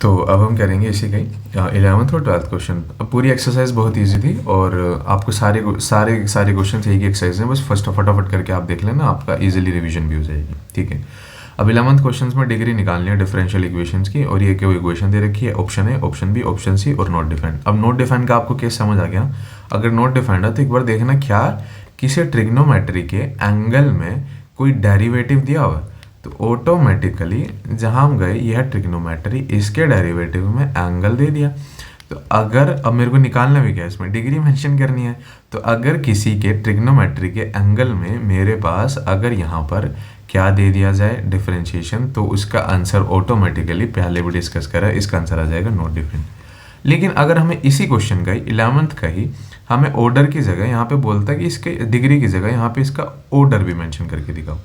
तो अब हम करेंगे इसी का ही 11th और 12th क्वेश्चन। अब पूरी एक्सरसाइज बहुत इजी थी और आपको सारे सारे क्वेश्चन एक ही एक्सरसाइज हैं, बस फर्स्ट फटाफट करके आप देख लेना, आपका इजीली रिवीजन भी हो जाएगी। ठीक है, अब 11th क्वेश्चन में डिग्री निकालनी है डिफरेंशियल इक्वेशंस की, और ये क्यों इक्वेशन दे रखी है, option A, option B, option C और नॉट डिफाइंड। अब नॉट डिफाइंड का आपको केस समझ आ गया। अगर नॉट डिफाइंड है तो एक बार देखना क्या किसी ट्रिग्नोमेट्री के एंगल में कोई डेरिवेटिव दिया हुआ है, तो ऑटोमेटिकली जहां हम गए यह ट्रिग्नोमेट्री, इसके डेरिवेटिव में एंगल दे दिया। तो अगर अब मेरे को निकालना भी क्या है, इसमें डिग्री मेंशन करनी है, तो अगर किसी के ट्रिग्नोमेट्री के एंगल में मेरे पास अगर यहाँ पर क्या दे दिया जाए डिफरेंशिएशन, तो उसका आंसर ऑटोमेटिकली पहले भी डिस्कस करा, इसका आंसर आ जाएगा नॉट डिफरेंट। लेकिन अगर हमें इसी क्वेश्चन का ही 11th का ही हमें ऑर्डर की जगह यहाँ पे बोलता है कि इसके डिग्री की जगह यहाँ पे इसका ऑर्डर भी मेंशन करके दिखाओ,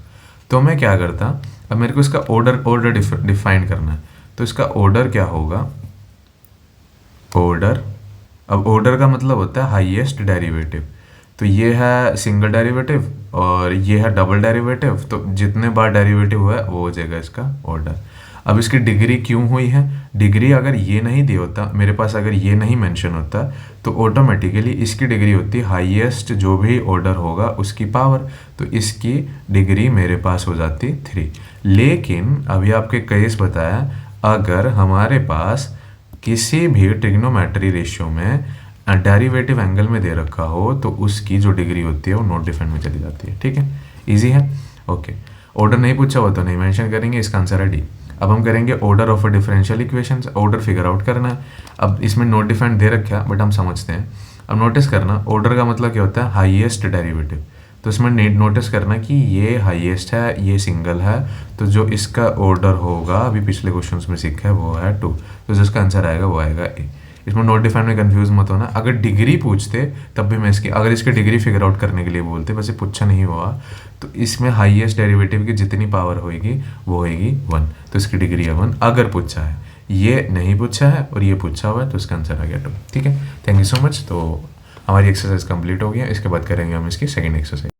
तो मैं क्या करता, अब मेरे को इसका ऑर्डर डिफाइन करना है, तो इसका ऑर्डर क्या होगा, ऑर्डर, अब ऑर्डर का मतलब होता है हाईएस्ट डेरिवेटिव, तो ये है सिंगल डेरिवेटिव और ये है डबल डेरिवेटिव, तो जितने बार डेरिवेटिव हुआ है वो हो जाएगा इसका ऑर्डर। अब इसकी डिग्री क्यों हुई है, डिग्री अगर ये नहीं दिया होता मेरे पास, अगर ये नहीं मेंशन होता, तो ऑटोमेटिकली इसकी डिग्री होती हाईएस्ट जो भी ऑर्डर होगा उसकी पावर, तो इसकी डिग्री मेरे पास हो जाती 3। लेकिन अभी आपके केस बताया, अगर हमारे पास किसी भी ट्रिग्नोमेट्री रेशियो में डेरिवेटिव एंगल में दे रखा हो, तो उसकी जो डिग्री होती है वो नॉट डिफाइंड में चली जाती है। ठीक है, इजी है। ओके, ऑर्डर नहीं पूछा हुआ तो नहीं मेंशन करेंगे, इसका आंसर है डी। अब हम करेंगे order of a differential equations, order figure out करना है। अब इसमें नॉट डिफाइंड दे रखा है बट हम समझते हैं। अब नोटिस करना, ऑर्डर का मतलब क्या होता है, हाईएस्ट डेरिवेटिव, तो इसमें नोटिस करना कि ये हाईएस्ट है, ये सिंगल है, तो जो इसका ऑर्डर होगा अभी पिछले क्वेश्चंस में सीखा है वो है 2, तो जिसका आंसर आएगा वो आएगा ए। इसमें नॉट डिफाइंड में कंफ्यूज मत होना, अगर डिग्री पूछते तब भी मैं इसकी, अगर इसकी डिग्री फिगर आउट करने के लिए बोलते, वैसे पूछा नहीं हुआ, तो इसमें हाईएस्ट डेरिवेटिव की जितनी पावर होएगी वो होएगी 1, तो इसकी डिग्री है 1 अगर पूछा है। ये नहीं पूछा है और ये पूछा हुआ है, तो इसका आंसर आ गया 2। ठीक है, थैंक यू सो मच। तो हमारी एक्सरसाइज कंप्लीट हो गया, इसके बाद करेंगे हम इसकी सेकेंड एक्सरसाइज।